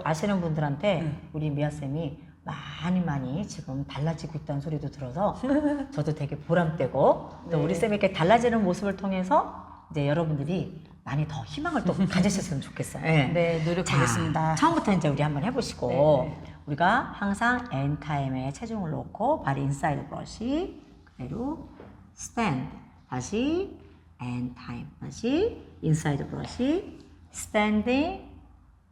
아시는 분들한테 우리 미아쌤이 많이 지금 달라지고 있다는 소리도 들어서 저도 되게 보람되고 또 우리 쌤이 이렇게 달라지는 모습을 통해서 이제 여러분들이 많이 더 희망을 또 가지셨으면 좋겠어요. 네, 노력하겠습니다. 자, 처음부터 이제 우리 한번 해보시고 우리가 항상 엔타임에 체중을 놓고 발이 인사이드 브러쉬 그대로 스탠드 다시 엔타임 다시 인사이드 브러쉬 스탠딩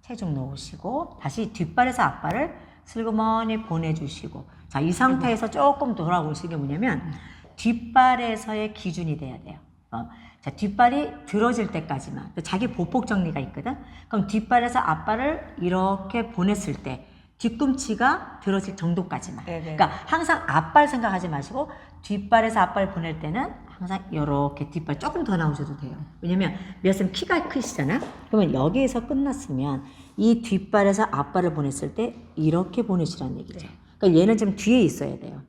체중 놓으시고 다시 뒷발에서 앞발을 슬그머니 보내주시고 자, 이 상태에서 조금 돌아오시는 게 뭐냐면 뒷발에서의 기준이 돼야 돼요. 자, 뒷발이 들어질 때까지만 자기 보폭 정리가 있거든. 그럼 뒷발에서 앞발을 이렇게 보냈을 때 뒤꿈치가 들어질 정도까지만. 그러니까 항상 앞발 생각하지 마시고 뒷발에서 앞발 보낼 때는 항상 이렇게 뒷발 조금 더 나오셔도 돼요. 왜냐면 미아쌤 키가 크시잖아. 그러면 여기에서 끝났으면 이 뒷발에서 앞발을 보냈을 때 이렇게 보내시라는 얘기죠. 그러니까 얘는 지금 뒤에 있어야 돼요.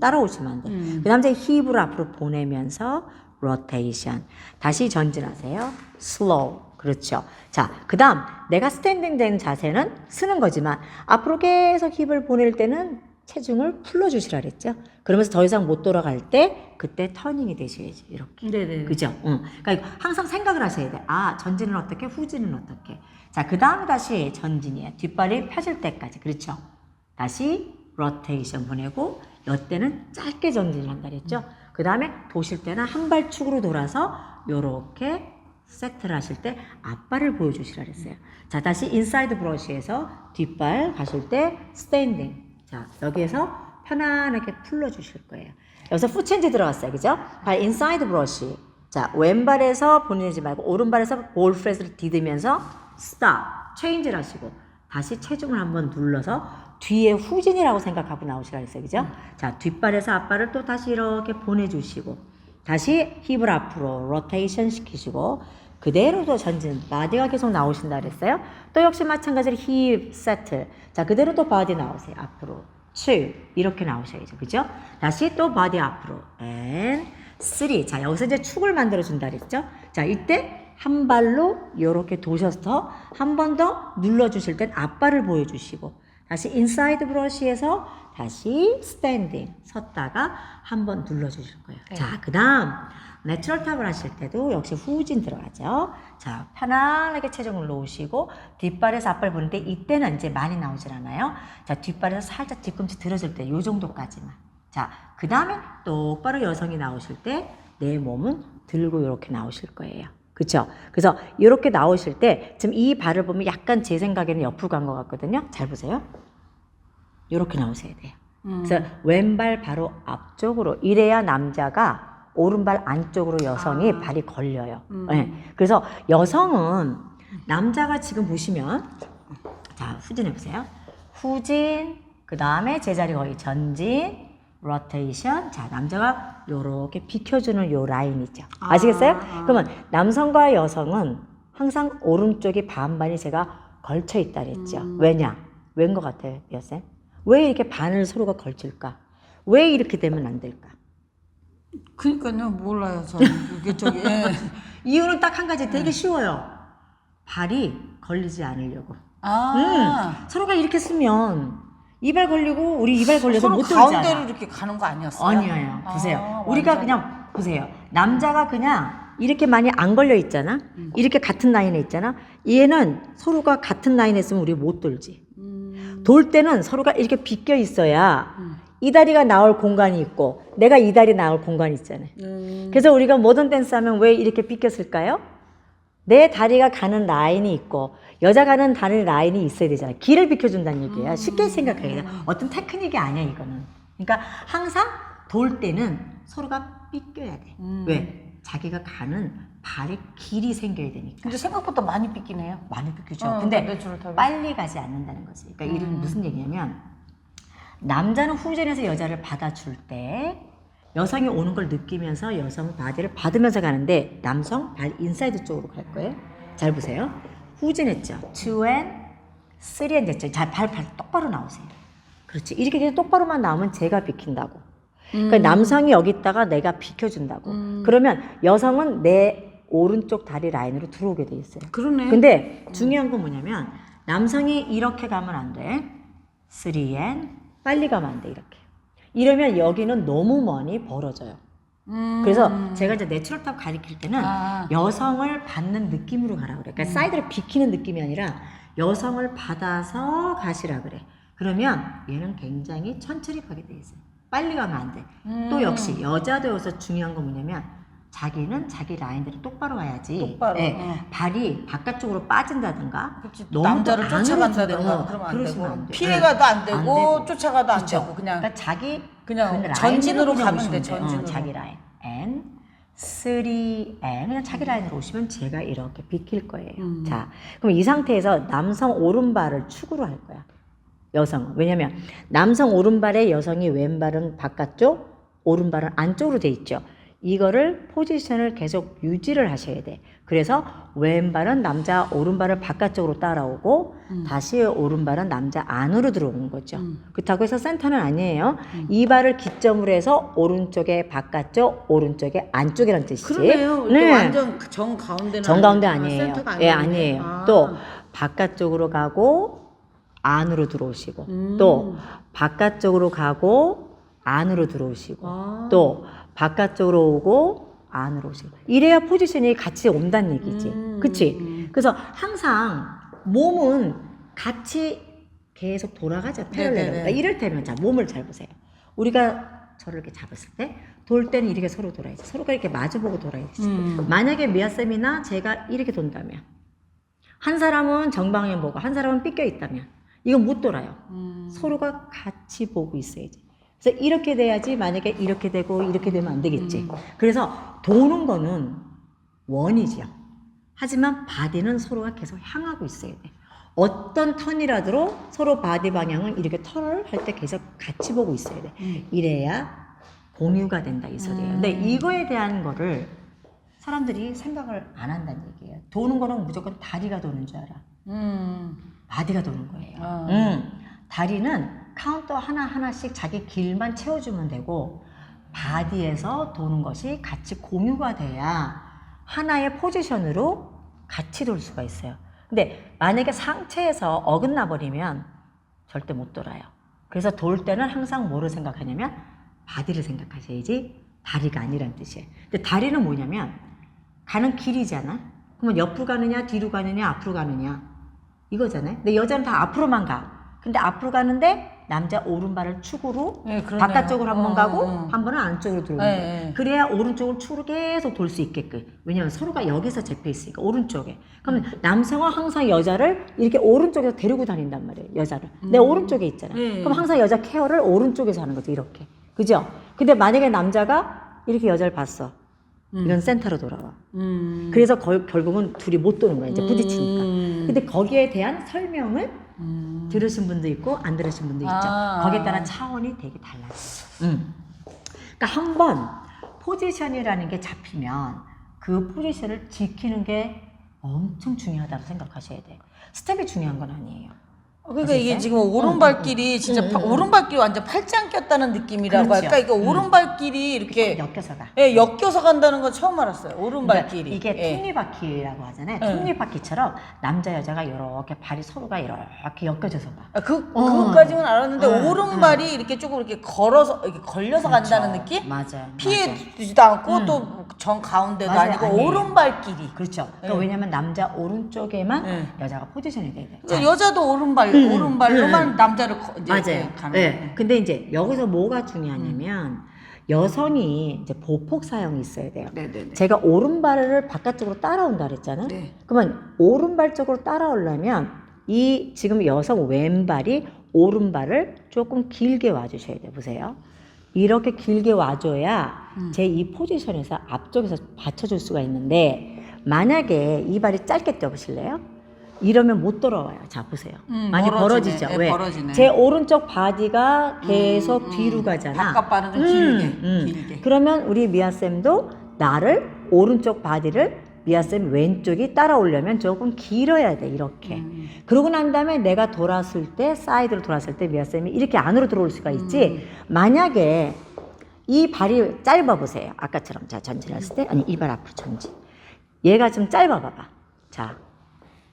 따라오시면 안 돼. 그 다음 이제 힙을 앞으로 보내면서 로테이션. 다시 전진하세요. 슬로우. 그렇죠. 자, 그 다음 내가 스탠딩 된 자세는 쓰는 거지만 앞으로 계속 힙을 보낼 때는 체중을 풀어주시라 그랬죠. 그러면서 더 이상 못 돌아갈 때 그때 터닝이 되셔야지. 이렇게. 네네. 그죠? 그러니까 항상 생각을 하셔야 돼. 아, 전진은 어떻게? 후진은 어떻게? 자, 그 다음 다시 전진이에요. 뒷발이 펴질 때까지. 그렇죠? 다시 로테이션 보내고 이때는 짧게 전진을 한다 그랬죠. 그 다음에 도실 때는 한 발 축으로 돌아서 요렇게 세트를 하실 때 앞발을 보여주시라 그랬어요. 자, 다시 인사이드 브러쉬에서 뒷발 가실 때 스탠딩. 자, 여기에서 편안하게 풀러주실 거예요. 여기서 풋체인지 들어갔어요. 그죠? 발 인사이드 브러쉬. 자, 왼발에서 보내지 말고 오른발에서 볼 프레스를 디디면서 스탑. 체인지를 하시고 다시 체중을 한번 눌러서 뒤에 후진이라고 생각하고 나오시라 했어요. 그죠? 자, 뒷발에서 앞발을 또 다시 이렇게 보내주시고 다시 힙을 앞으로 로테이션 시키시고 그대로 또 전진 바디가 계속 나오신다 그랬어요. 또 역시 마찬가지로 힙 세트. 자, 그대로 또 바디 나오세요. 앞으로 2 이렇게 나오셔야죠. 그죠? 다시 또 바디 앞으로 and 3. 자, 여기서 이제 축을 만들어 준다 그랬죠? 자, 이때 한 발로 이렇게 도셔서 한 번 더 눌러주실 땐 앞발을 보여주시고 다시 인사이드 브러쉬에서 다시 스탠딩 섰다가 한 번 눌러주실 거예요. 자, 그 다음 내추럴 탑을 하실 때도 역시 후진 들어가죠. 자, 편안하게 체중을 놓으시고 뒷발에서 앞발 보는데 이때는 이제 많이 나오질 않아요. 자, 뒷발에서 살짝 뒤꿈치 들어줄 때 요 정도까지만. 자, 그 다음에 똑바로 여성이 나오실 때 내 몸은 들고 이렇게 나오실 거예요. 그쵸? 그래서 이렇게 나오실 때 지금 이 발을 보면 약간 제 생각에는 옆으로 간 것 같거든요. 잘 보세요. 이렇게 나오셔야 돼요. 그래서 왼발 바로 앞쪽으로 이래야 남자가 오른발 안쪽으로 여성이 발이 걸려요. 네. 그래서 여성은 남자가 지금 보시면 자, 후진해 보세요. 후진 그 다음에 제자리 거의 전진 로테이션. 자, 남자가 요렇게 비켜주는 요 라인 있죠. 아시겠어요? 그러면 남성과 여성은 항상 오른쪽이 반반이 제가 걸쳐 있다 그랬죠. 왜냐? 왜인 것 같아요, 여쌤? 왜 이렇게 반을 서로가 걸칠까? 왜 이렇게 되면 안 될까? 그러니까요, 몰라요, 저는. 이게 저기, 이유는 딱 한 가지 되게 쉬워요. 발이 걸리지 않으려고. 서로가 이렇게 쓰면 이 발 걸리고 우리 이 발 걸려서 서로 못 돌잖아. 가운데로 이렇게 가는 거 아니었어요? 아니에요. 보세요. 우리가 완전. 그냥 보세요. 남자가 그냥 이렇게 많이 안 걸려 있잖아. 이렇게 같은 라인에 있잖아. 얘는 서로가 같은 라인에 있으면 우리 못 돌지. 돌 때는 서로가 이렇게 비껴 있어야 이 다리가 나올 공간이 있고 내가 이 다리 나올 공간이 있잖아요. 그래서 우리가 모던 댄스 하면 왜 이렇게 비꼈을까요? 내 다리가 가는 라인이 있고 여자 가는 다른 라인이 있어야 되잖아요. 길을 비켜준다는 얘기예요. 쉽게 생각해야 돼. 어떤 테크닉이 아니야 이거는. 그러니까 항상 돌 때는 서로가 삐껴야 돼. 왜? 자기가 가는 발의 길이 생겨야 되니까. 근데 생각보다 많이 삐끼네요. 많이 비키죠. 근데 내추럴 탑이. 빨리 가지 않는다는 거지. 그러니까 이런 무슨 얘기냐면 남자는 후진해서 여자를 받아줄 때 여성이 오는 걸 느끼면서 여성 바디를 받으면서 가는데 남성 발 인사이드 쪽으로 갈 거예요. 잘 보세요. 후진했죠. 2 and 3 and 됐죠. 잘 발 똑바로 나오세요. 그렇지. 이렇게 그냥 똑바로만 나오면 제가 비킨다고. 그러니까 남성이 여기 있다가 내가 비켜준다고. 그러면 여성은 내 오른쪽 다리 라인으로 들어오게 돼 있어요. 그러네. 근데 중요한 건 뭐냐면 남성이 이렇게 가면 안 돼. 3N 빨리 가면 안 돼. 이렇게. 이러면 여기는 너무 많이 벌어져요. 그래서 제가 이제 내추럴 탑 가리킬 때는 여성을 받는 느낌으로 가라 그래. 그러니까 사이드를 비키는 느낌이 아니라 여성을 받아서 가시라 그래. 그러면 얘는 굉장히 천천히 가게 돼 있어요. 빨리 가면 안 돼. 또 역시 여자도 여기서 중요한 건 뭐냐면 자기는 자기 라인대로 똑바로 와야지. 똑바로. 네, 발이 바깥쪽으로 빠진다든가 그치. 너무 남자를 또 안으로 쫓아간다든가 들어가. 그러면 안 그러시면 되고 안 돼. 피해가도 안 안 되고 되고. 쫓아가도 안 그렇죠. 되고 그냥 그러니까 자기 그냥 라인으로 전진으로 그냥 가면 오시면 돼. 돼요. 전진으로. 자기 라인. N 3N 그냥 자기 라인으로 오시면 제가 이렇게 비킬 거예요. 자, 그럼 이 상태에서 남성 오른발을 축으로 할 거야. 여성은. 왜냐면 남성 오른발에 여성이 왼발은 바깥쪽, 오른발은 안쪽으로 돼 있죠. 이거를 포지션을 계속 유지를 하셔야 돼. 그래서 왼발은 남자 오른발을 바깥쪽으로 따라오고 다시 오른발은 남자 안으로 들어오는 거죠. 그렇다고 해서 센터는 아니에요. 이 발을 기점으로 해서 오른쪽에 바깥쪽, 오른쪽에 안쪽이라는 뜻이지. 그러네요. 네. 완전 정 가운데는 정가운데 아니에요. 아니에요. 센터가 예, 아니네. 아니에요. 아. 또 바깥쪽으로 가고 안으로 들어오시고 또 바깥쪽으로 가고 안으로 들어오시고 아. 또 바깥쪽으로 오고 안으로 오시고 이래야 포지션이 같이 온다는 얘기지. 그치? 그래서 항상 몸은 같이 계속 돌아가죠. 패럴레로. 네네네. 그러니까 이를테면 자 몸을 잘 보세요. 우리가 저를 이렇게 잡았을 때 돌 때는 이렇게 서로 돌아야지. 서로가 이렇게 마주보고 돌아야지. 만약에 미아쌤이나 제가 이렇게 돈다면 한 사람은 정방향 보고 한 사람은 삐껴 있다면 이건 못 돌아요. 서로가 같이 보고 있어야지. 그래서 이렇게 돼야지 만약에 이렇게 되고 이렇게 되면 안 되겠지. 그래서 도는 거는 원이죠. 하지만 바디는 서로가 계속 향하고 있어야 돼. 어떤 턴이라도 서로 바디 방향은 이렇게 턴을 할 때 계속 같이 보고 있어야 돼. 이래야 공유가 된다 이 소리예요. 근데 이거에 대한 거를 사람들이 생각을 안 한다는 얘기예요. 도는 거는 무조건 다리가 도는 줄 알아. 바디가 도는 거예요. 다리는 카운터 하나하나씩 자기 길만 채워주면 되고 바디에서 도는 것이 같이 공유가 돼야 하나의 포지션으로 같이 돌 수가 있어요. 근데 만약에 상체에서 어긋나 버리면 절대 못 돌아요. 그래서 돌 때는 항상 뭐를 생각하냐면 바디를 생각하셔야지 다리가 아니란 뜻이에요. 근데 다리는 뭐냐면 가는 길이잖아. 그러면 옆으로 가느냐 뒤로 가느냐 앞으로 가느냐 이거잖아요. 근데 여자는 다 앞으로만 가. 근데 앞으로 가는데 남자 오른발을 축으로 네, 그러네요. 바깥쪽으로 한 번 가고 한 번은 안쪽으로 들어오는 네, 거예요. 네. 그래야 오른쪽으로 축으로 계속 돌 수 있게끔. 왜냐면 서로가 여기서 잡혀 있으니까 오른쪽에. 그러면 남성은 항상 여자를 이렇게 오른쪽에서 데리고 다닌단 말이에요. 여자를. 내 오른쪽에 있잖아. 그럼 항상 여자 케어를 오른쪽에서 하는 거죠. 이렇게. 그죠? 근데 만약에 남자가 이렇게 여자를 봤어. 이건 센터로 돌아와. 그래서 결국은 둘이 못 도는 거야. 이제 부딪히니까. 근데 거기에 대한 설명을 들으신 분도 있고 안 들으신 분도 있죠. 거기에 따라 차원이 되게 달라져요. 그러니까 한번 포지션이라는 게 잡히면 그 포지션을 지키는 게 엄청 중요하다고 생각하셔야 돼요. 스텝이 중요한 건 아니에요. 그러니까 이게 지금 오른발길이 진짜 오른발길이 완전 팔짱 꼈다는 느낌이라고 그렇죠. 할까? 이게 오른발길이 이렇게 엮여서 가. 예, 엮여서 간다는 건 처음 알았어요. 오른발길이. 그러니까 이게 예. 톱니바퀴라고 하잖아요. 네. 톱니바퀴처럼 남자 여자가 이렇게 발이 서로가 이렇게 엮여져서 가. 아, 그것까지는 알았는데 오른발이 이렇게 조금 이렇게 걸어서 이렇게 걸려서 그렇죠. 간다는 느낌? 맞아요. 피해지지도 않고 또 정 가운데도 맞아요. 아니고 아니에요. 오른발길이. 그렇죠. 그러니까 왜냐면 남자 오른쪽에만 네. 여자가 포지션이 돼야 돼. 그러니까 여자도 오른발로만 남자를 이제 맞아요. 가는 네. 거예요. 근데 이제 여기서 뭐가 중요하냐면 여성이 이제 보폭 사용이 있어야 돼요. 네네네. 제가 오른발을 바깥쪽으로 따라온다 그랬잖아. 네. 그러면 오른발 쪽으로 따라오려면 이 지금 여성 왼발이 오른발을 조금 길게 와주셔야 돼요. 보세요. 이렇게 길게 와줘야 제 이 포지션에서 앞쪽에서 받쳐줄 수가 있는데 만약에 이 발이 짧게 뛰어보실래요? 이러면 못 돌아와요. 자 보세요. 많이 멀어지네. 벌어지죠. 네, 왜? 벌어지네. 제 오른쪽 바디가 계속 뒤로 가잖아. 바깥발은 좀 길게. 그러면 우리 미아쌤도 나를 오른쪽 바디를 미아쌤 왼쪽이 따라오려면 조금 길어야 돼. 이렇게. 그러고 난 다음에 내가 돌았을 때 사이드로 돌았을 때 미아쌤이 이렇게 안으로 들어올 수가 있지. 만약에 이 발이 짧아 보세요. 아까처럼 자 전진했을 때 아니 이 발 앞으로 전진. 얘가 좀 짧아 봐봐. 자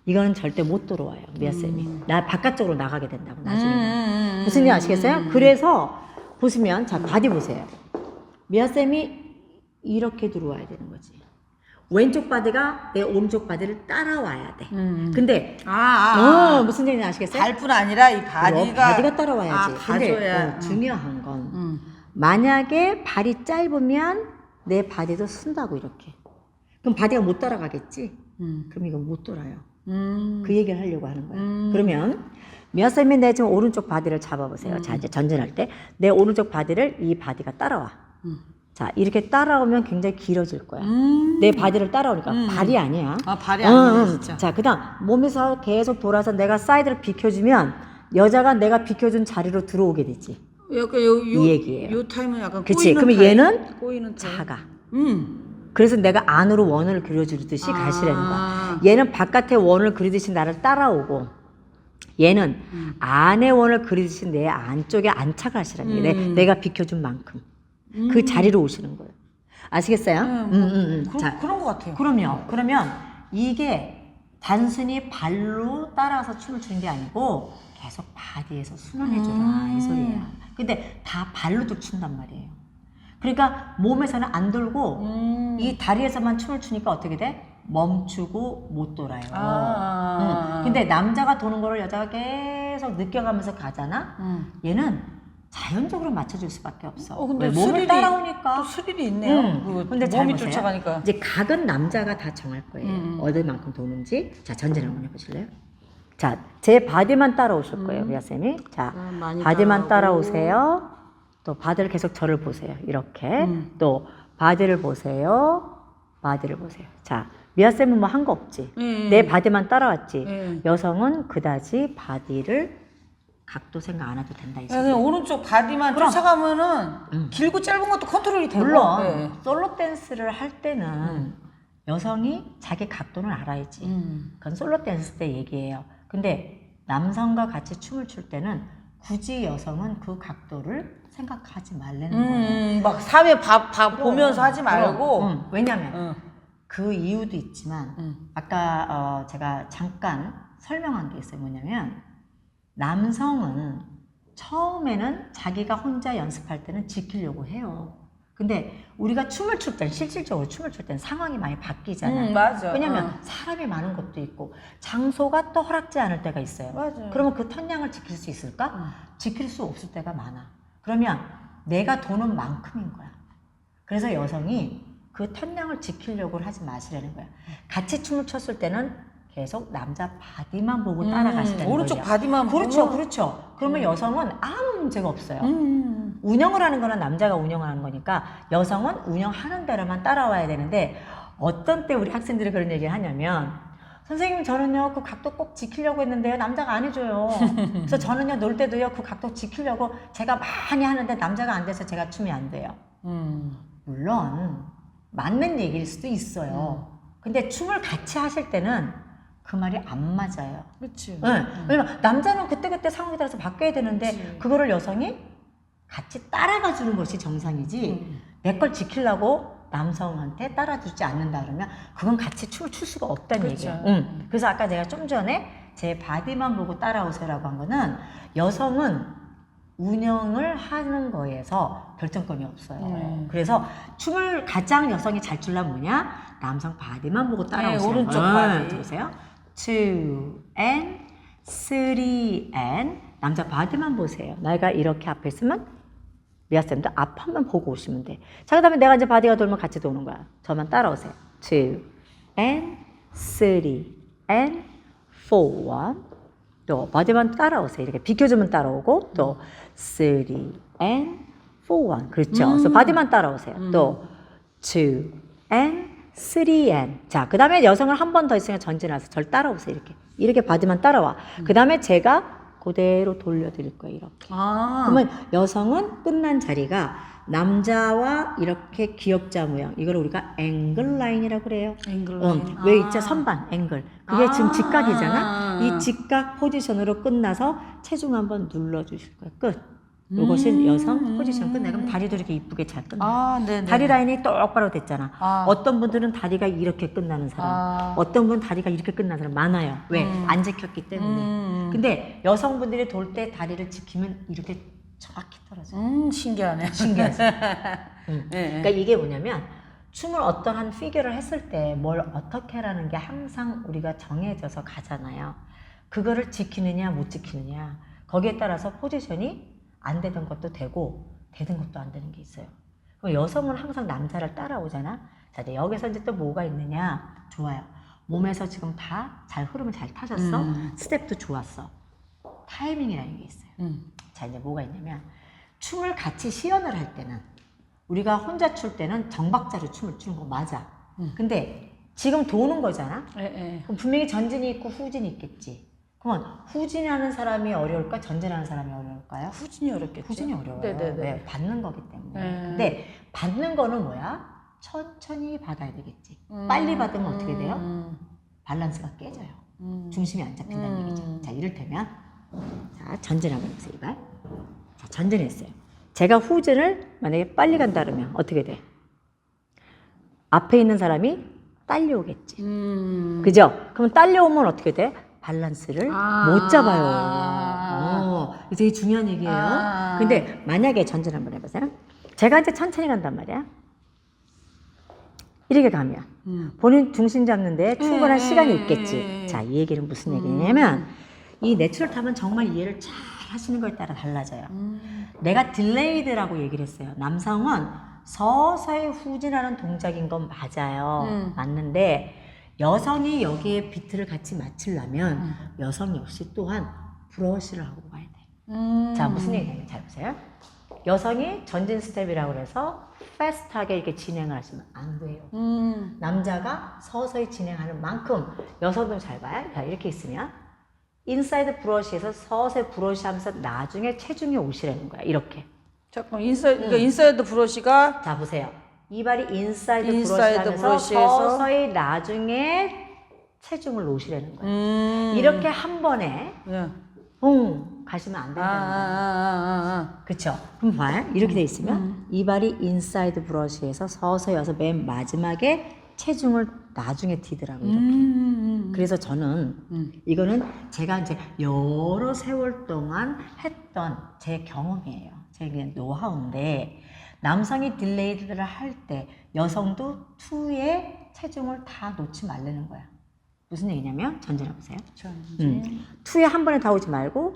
이거는 절대 못 들어와요. 미아쌤이. 나 바깥쪽으로 나가게 된다고 나중에. 무슨 일 아시겠어요? 그래서 보시면 자 바디 보세요. 미아쌤이 이렇게 들어와야 되는 거지. 왼쪽 바디가 내 오른쪽 바디를 따라와야 돼. 근데 무슨 얘기인지 아시겠어요? 발뿐 아니라 이 바디가 따라와야지. 근데 가져야. 중요한 건 만약에 발이 짧으면 내 바디도 쓴다고 이렇게. 그럼 바디가 못 따라가겠지? 그럼 이건 못 돌아요. 그 얘기를 하려고 하는 거야. 그러면 미아쌤이 내 지금 오른쪽 바디를 잡아보세요. 자 이제 전진할 때 내 오른쪽 바디를 이 바디가 따라와. 자 이렇게 따라오면 굉장히 길어질 거야. 내 바디를 따라오니까 발이 아니야. 발이 아니야 진짜. 자 그다음 몸에서 계속 돌아서 내가 사이드를 비켜주면 여자가 내가 비켜준 자리로 들어오게 되지. 약간 이 얘기예요. 요 타임은 약간 그치? 꼬이는 그러면 타임. 얘는 꼬이는 타임. 작아. 그래서 내가 안으로 원을 그려주듯이 가시라는 거야. 얘는 바깥에 원을 그리듯이 나를 따라오고 얘는 안에 원을 그리듯이 내 안쪽에 안착을 하시라는 거예요. 내가 비켜준 만큼 그 자리로 오시는 거예요. 아시겠어요? 자, 그런 것 같아요. 그러면 이게 단순히 발로 따라서 춤을 추는 게 아니고 계속 바디에서 순환해줘라 이 소리야. 근데 다 발로도 춘단 말이에요. 그러니까 몸에서는 안 돌고 이 다리에서만 춤을 추니까 어떻게 돼? 멈추고 못 돌아요. 근데 남자가 도는 거를 여자가 계속 느껴가면서 가잖아. 얘는 자연적으로 맞춰줄 수밖에 없어. 근데 왜? 몸을 따라오니까. 또 스릴이 있네요. 근데 잘 몸이 보세요. 쫓아가니까. 이제 각은 남자가 다 정할 거예요. 어느 만큼 도는지. 자 전진 한번 해보실래요? 자, 제 바디만 따라오실 거예요, 미아쌤이. 자, 많이 바디만 따라오고. 따라오세요. 또 바디를 계속 저를 보세요. 이렇게. 또 바디를 보세요. 바디를 보세요. 자, 미아쌤은 뭐 한 거 없지. 내 바디만 따라왔지. 여성은 그다지 바디를 각도 생각 안 해도 된다 이 그냥 오른쪽 바디만 쫓아가면은 길고 짧은 것도 컨트롤이 되고. 물론 솔로 댄스를 할 때는 여성이 자기 각도는 알아야지. 그건 솔로 댄스 때 얘기예요. 근데 남성과 같이 춤을 출 때는 굳이 여성은 그 각도를 생각하지 말라는 거예요. 막 사회 보면서 하지 말고. 왜냐면 그 이유도 있지만 아까 제가 잠깐 설명한 게 있어요. 뭐냐면 남성은 처음에는 자기가 혼자 연습할 때는 지키려고 해요. 근데 우리가 춤을 출 때는 실질적으로 춤을 출 때는 상황이 많이 바뀌잖아요. 맞아. 왜냐면 사람이 많은 것도 있고 장소가 또 허락지 않을 때가 있어요. 맞아요. 그러면 그 턴량을 지킬 수 있을까? 지킬 수 없을 때가 많아. 그러면 내가 도는 만큼인 거야. 그래서 여성이 그 턴량을 지키려고 하지 마시라는 거야. 같이 춤을 췄을 때는 계속 남자 바디만 보고 따라가시라는 거예요. 오른쪽 바디만 그렇죠, 보면. 그렇죠. 그러면 여성은 아무 문제가 없어요. 운영을 하는 거는 남자가 운영하는 거니까 여성은 운영하는 대로만 따라와야 되는데 어떤 때 우리 학생들이 그런 얘기를 하냐면 선생님 저는요 그 각도 꼭 지키려고 했는데요 남자가 안 해줘요. 그래서 저는요 놀 때도요 그 각도 지키려고 제가 많이 하는데 남자가 안 돼서 제가 춤이 안 돼요. 물론 맞는 얘기일 수도 있어요. 근데 춤을 같이 하실 때는 그 말이 안 맞아요. 그렇지. 왜냐면 남자는 그때그때 상황에 따라서 바뀌어야 되는데 그거를 여성이 같이 따라가 주는 것이 정상이지 내 걸 지키려고 남성한테 따라주지 않는다 그러면 그건 같이 춤을 출 수가 없다는 얘기예요. 그래서 아까 제가 좀 전에 제 바디만 보고 따라오세요라고 한 거는 여성은 운영을 하는 거에서 결정권이 없어요. 그래서 춤을 가장 여성이 잘 추려면 뭐냐? 남성 바디만 보고 따라오세요. 오른쪽 바디. 보세요. 2 and 3 and 남자 바디만 보세요. 내가 이렇게 앞에 있으면 미아쌤도 앞 한번 보고 오시면 돼. 자, 그 다음에 내가 이제 바디가 돌면 같이 도는 거야. 저만 따라오세요. 2 and 3 and 4 또 바디만 따라오세요. 이렇게 비켜주면 따라오고 또 3 and 4 그렇죠. 그래서 바디만 따라오세요. 또 2 and 3 and 자, 그 다음에 여성을 한 번 더 있으면 전진해서 절 따라오세요. 이렇게 바디만 따라와. 그 다음에 제가 그대로 돌려드릴 거예요. 이렇게. 그러면 여성은 끝난 자리가 남자와 이렇게 기역자 모양 이걸 우리가 앵글 라인이라고 그래요. 앵글 라인. 왜 있죠? 선반 앵글. 그게 지금 직각이잖아. 이 직각 포지션으로 끝나서 체중 한번 눌러주실 거예요. 끝. 이것이 여성 포지션 끝내. 그럼 다리도 이렇게 이쁘게 잘 끝나. 아, 네. 다리 라인이 똑바로 됐잖아. 아. 어떤 분들은 다리가 이렇게 끝나는 사람, 아. 어떤 분은 다리가 이렇게 끝나는 사람 많아요. 왜? 안 지켰기 때문에. 근데 여성분들이 돌 때 다리를 지키면 이렇게 정확히 떨어져요. 신기하네. 신기하지? 네. 그러니까 이게 뭐냐면 춤을 어떤 한 피겨를 했을 때 뭘 어떻게 하라는 게 항상 우리가 정해져서 가잖아요. 그거를 지키느냐 못 지키느냐 거기에 따라서 포지션이 안 되던 것도 되고 되는 것도 안 되는 게 있어요. 그럼 여성은 항상 남자를 따라오잖아. 자, 이제 여기서 이제 또 뭐가 있느냐. 좋아요. 몸에서 지금 다 잘 흐름을 잘 타졌어. 스텝도 좋았어. 타이밍이라는 게 있어요. 자, 이제 뭐가 있냐면 춤을 같이 시연을 할 때는 우리가 혼자 출 때는 정박자로 춤을 추는 거 맞아. 근데 지금 도는 거잖아. 그럼 분명히 전진이 있고 후진이 있겠지. 그러면 후진하는 사람이 어려울까? 전진하는 사람이 어려울까요? 후진이 어렵겠죠. 후진이 어려워요. 네네네. 왜? 받는 거기 때문에. 근데 받는 거는 뭐야? 천천히 받아야 되겠지. 빨리 받으면 어떻게 돼요? 밸런스가 깨져요. 중심이 안 잡힌다는 얘기죠. 자, 이를테면 자, 전진 한번 해보세요. 이발. 자, 전진했어요. 제가 후진을 만약에 빨리 간다 그러면 어떻게 돼? 앞에 있는 사람이 딸려오겠지. 그죠? 그럼 딸려오면 어떻게 돼? 밸런스를 못 잡아요. 이게 되게 중요한 얘기예요. 근데 만약에 전진 한번 해보세요. 제가 이제 천천히 간단 말이야. 이렇게 가면 본인 중심 잡는데 충분한 시간이 있겠지. 자, 이 얘기는 무슨 얘기냐면 이 내추럴 탑은 정말 이해를 잘 하시는 거에 따라 달라져요. 내가 딜레이드라고 얘기를 했어요. 남성은 서서히 후진하는 동작인 건 맞아요. 맞는데 여성이 여기에 비트를 같이 맞추려면 여성 역시 또한 브러쉬를 하고 가야 돼. 자, 무슨 얘기냐면 잘 보세요. 여성이 전진 스텝이라고 해서 패스트하게 이렇게 진행을 하시면 안 돼요. 남자가 서서히 진행하는 만큼 여성도 잘 봐요. 자, 이렇게 있으면 인사이드 브러쉬에서 서서히 브러쉬 하면서 나중에 체중이 오시라는 거야. 이렇게. 잠깐 그러니까 인사이드 브러쉬가 자, 보세요. 이발이 인사이드 인사이드 브러쉬 하면서 브러쉬에서 서서히 나중에 체중을 놓으시라는 거예요. 이렇게 한 번에 가시면 안 된다는 거예요. 그쵸? 그럼 봐요. 이렇게 돼 있으면 이발이 인사이드 브러쉬에서 서서히 와서 맨 마지막에 체중을 나중에 튀더라고요. 이렇게. 그래서 저는 이거는 제가 이제 여러 세월 동안 했던 제 경험이에요. 제 그냥 노하우인데 남성이 딜레이드를 할 때 여성도 2의 체중을 다 놓지 말라는 거야. 무슨 얘기냐면 전진해 보세요. 2에 한 번에 다 오지 말고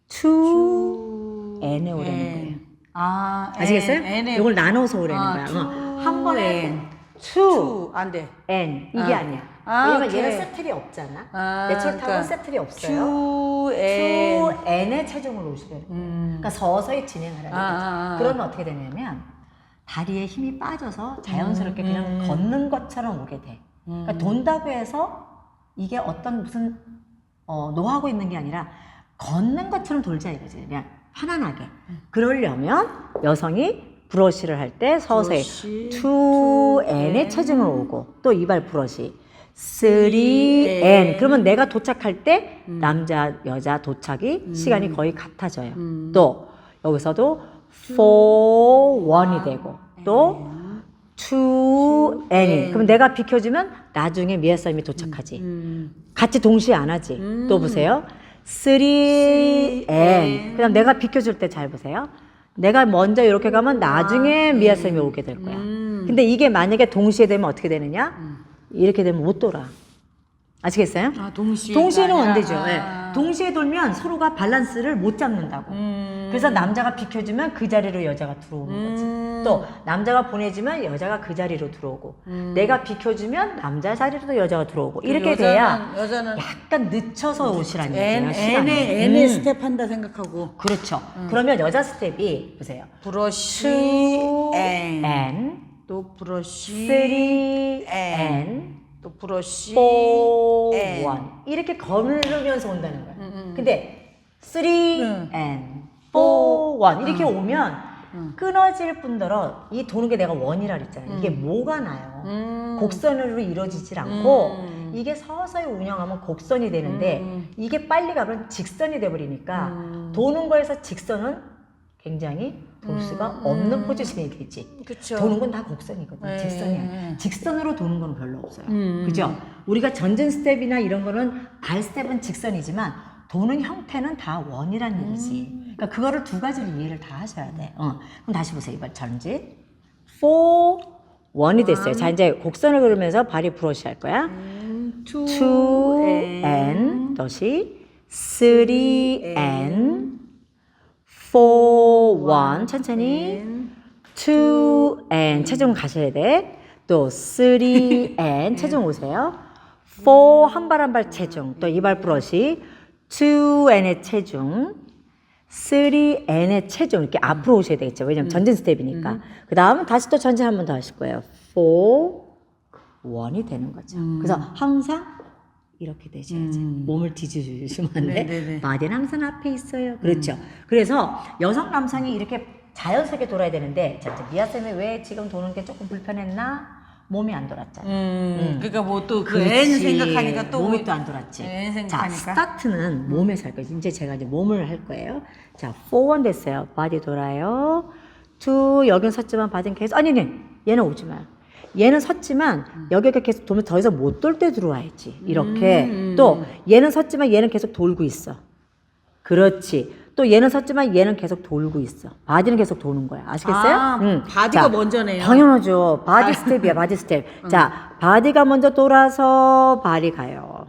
2 N에 오라는 거예요. 아시겠어요? 이걸 나눠서 오라는 거야. 한 번에 2 안 돼. N 이게 아니야. 왜냐면 얘는 세틀이 없잖아. 내추럴 탑은 세틀이 없어요. 2 N의 체중을 놓으시래요. 그러니까 서서히 진행하라는 거죠. 그러면 어떻게 되냐면 다리에 힘이 빠져서 자연스럽게 그냥 걷는 것처럼 오게 돼. 그러니까 돈다고 해서 이게 어떤 무슨 노하고 있는 게 아니라 걷는 것처럼 돌자 이거지. 그냥 편안하게. 그러려면 여성이 브러쉬를 할 때 서서히 2N의 체중을 오고 또 이발 브러쉬 3N 그러면 내가 도착할 때 남자 여자 도착이 시간이 거의 같아져요. 또 여기서도 4, 1이 되고 또 2N이 그럼 내가 비켜주면 나중에 미아쌤이 도착하지. 같이 동시에 안 하지. 또 보세요. 3N 그다음 내가 비켜줄 때 잘 보세요. 내가 먼저 이렇게 가면 나중에 미아쌤이 오게 될 거야. 근데 이게 만약에 동시에 되면 어떻게 되느냐? 이렇게 되면 못 돌아. 아시겠어요? 동시에는 안 되죠. 네. 동시에 돌면 서로가 밸런스를 못 잡는다고. 그래서 남자가 비켜주면 그 자리로 여자가 들어오는 거지. 또 남자가 보내주면 여자가 그 자리로 들어오고 내가 비켜주면 남자 자리로 여자가 들어오고 이렇게 돼야 여자는 약간 늦춰서 오시라는 얘기예요. 시간이. N의 스텝 한다 생각하고 그렇죠. 그러면 여자 스텝이 보세요. 브러쉬 2 N 또 브러쉬 3 N 또 브러쉬 4 1 이렇게 걸으면서 온다는 거예요. 근데 3 N 4 1 이렇게 오면 끊어질 뿐더러 이 도는 게 내가 원이라 그랬잖아요. 이게 뭐가 나요? 곡선으로 이루어지질 않고 이게 서서히 운영하면 곡선이 되는데 이게 빨리 가면 직선이 돼버리니까 도는 거에서 직선은 굉장히 돌 수가 없는 포지션이 되지. 그쵸. 도는 건 다 곡선이거든. 네. 직선이야. 직선으로 도는 건 별로 없어요. 그죠? 우리가 전진 스텝이나 이런 거는 발 스텝은 직선이지만 도는 형태는 다 원이란 얘기지. 그러니까 그거를 두 가지로 이해를 다 하셔야 돼. 그럼 다시 보세요. 이번 전진. 4, 1이 됐어요. 자, 이제 곡선을 그리면서 발이 브러쉬 할 거야. 2 and 다시 3 and 4, 1 천천히 2 and 체중 가셔야 돼. 또 3 and 체중 오세요. 4 한 발 한 발 체중. 또 이 발 브러쉬 2 and의 체중 3 and의 체중 이렇게 앞으로 오셔야 되겠죠. 왜냐면 전진 스텝이니까. 그 다음 다시 또 전진 한 번 더 하실 거예요. 4, 1이 되는 거죠. 그래서 항상 이렇게 되셔야지. 몸을 뒤집으시면 안 돼. 네네네. 바디는 항상 앞에 있어요. 그렇죠. 그래서 여성 남성이 이렇게 자연스럽게 돌아야 되는데 자, 미아쌤이 왜 지금 도는 게 조금 불편했나? 몸이 안 돌았잖아. 그러니까 뭐 또 그 그렇지. N 생각하니까 또 몸이 또 안 돌았지. N 자, 생각하니까. 스타트는 몸에서 할 거예요. 이제 제가 이제 몸을 할 거예요. 자, 4, 1 됐어요. 바디 돌아요. 2, 여긴 섰지만 바디는 계속, 아니네. 얘는 오지 마요. 얘는 섰지만 여기가 계속 돌면 더 이상 못 돌 때 들어와야지. 이렇게. 또 얘는 섰지만 얘는 계속 돌고 있어. 그렇지. 또 얘는 섰지만 얘는 계속 돌고 있어. 바디는 계속 도는 거야. 아시겠어요? 아, 바디가 먼저네요. 당연하죠. 바디 스텝이야, 바디 스텝. 자, 바디가 먼저 돌아서 발이 가요.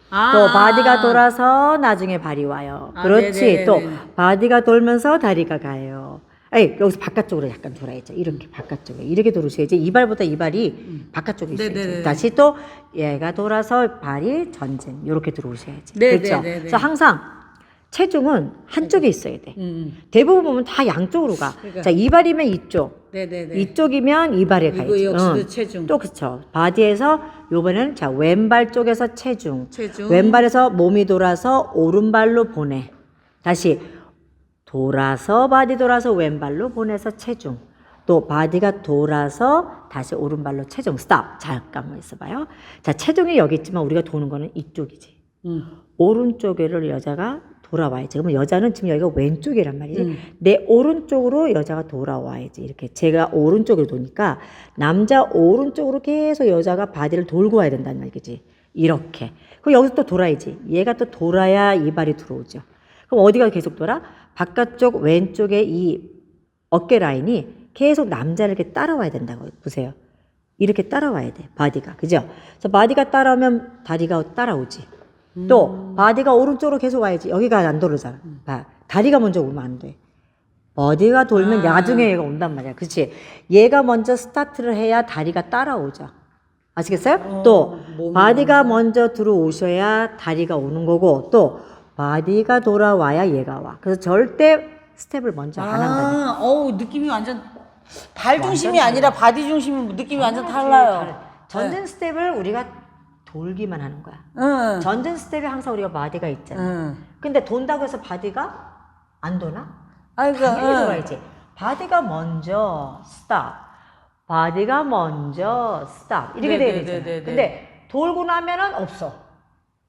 또 바디가 돌아서 나중에 발이 와요. 아, 그렇지. 네네네네. 또 바디가 돌면서 다리가 가요. 에이, 여기서 바깥쪽으로 약간 돌아야죠. 이렇게 바깥쪽에 이렇게 돌으셔야지. 이 발보다 이 발이 바깥쪽에 있어야지. 네네네. 다시 또 얘가 돌아서 발이 전진 이렇게 들어오셔야지. 네네네네. 그렇죠. 그래서 항상 체중은 한쪽에 있어야 돼. 대부분 보면 다 양쪽으로 가. 그러니까. 자, 이 발이면 이쪽. 네네네. 이쪽이면 이 발에 이거 가야지. 역시도 체중. 또 그쵸. 바디에서 요번에는 자 왼발 쪽에서 체중. 체중. 왼발에서 몸이 돌아서 오른발로 보내. 다시 돌아서 바디 돌아서 왼발로 보내서 체중. 또 바디가 돌아서 다시 오른발로 체중. 스탑. 잠깐만 있어봐요. 자 체중이 여기 있지만 우리가 도는 거는 이쪽이지. 오른쪽에를 여자가 돌아와야지. 그러면 여자는 지금 여기가 왼쪽이란 말이지. 내 오른쪽으로 여자가 돌아와야지. 이렇게 제가 오른쪽으로 도니까 남자 오른쪽으로 계속 여자가 바디를 돌고 와야 된다는 얘기지. 이렇게. 그럼 여기서 또 돌아야지. 얘가 또 돌아야 이 발이 들어오죠. 그럼 어디가 계속 돌아? 바깥쪽 왼쪽에 이 어깨 라인이 계속 남자를 이렇게 따라와야 된다고 보세요. 이렇게 따라와야 돼. 바디가. 그죠? 그래서 바디가 따라오면 다리가 따라오지. 또 바디가 오른쪽으로 계속 와야지. 여기가 안 돌아잖아. 다리가 먼저 오면 안 돼. 바디가 돌면 나중에 얘가 온단 말이야. 그렇지? 얘가 먼저 스타트를 해야 다리가 따라오죠. 아시겠어요? 또 바디가 먼저 들어오셔야 다리가 오는 거고 또 바디가 돌아와야 얘가 와. 그래서 절대 스텝을 먼저 안 한다. 어우, 느낌이 완전 발 중심이 아니라 바디 중심이 느낌이 완전 달라요. 전진 스텝을 우리가 돌기만 하는 거야. 응. 전진 스텝이 항상 우리가 바디가 있잖아. 근데 돈다고 해서 바디가 안 도나? 아이고, 당연히 돌아야지. 바디가 먼저 스탑. 바디가 먼저 스탑. 이렇게 돼야 되잖아. 네네네네네. 근데 돌고 나면은 없어.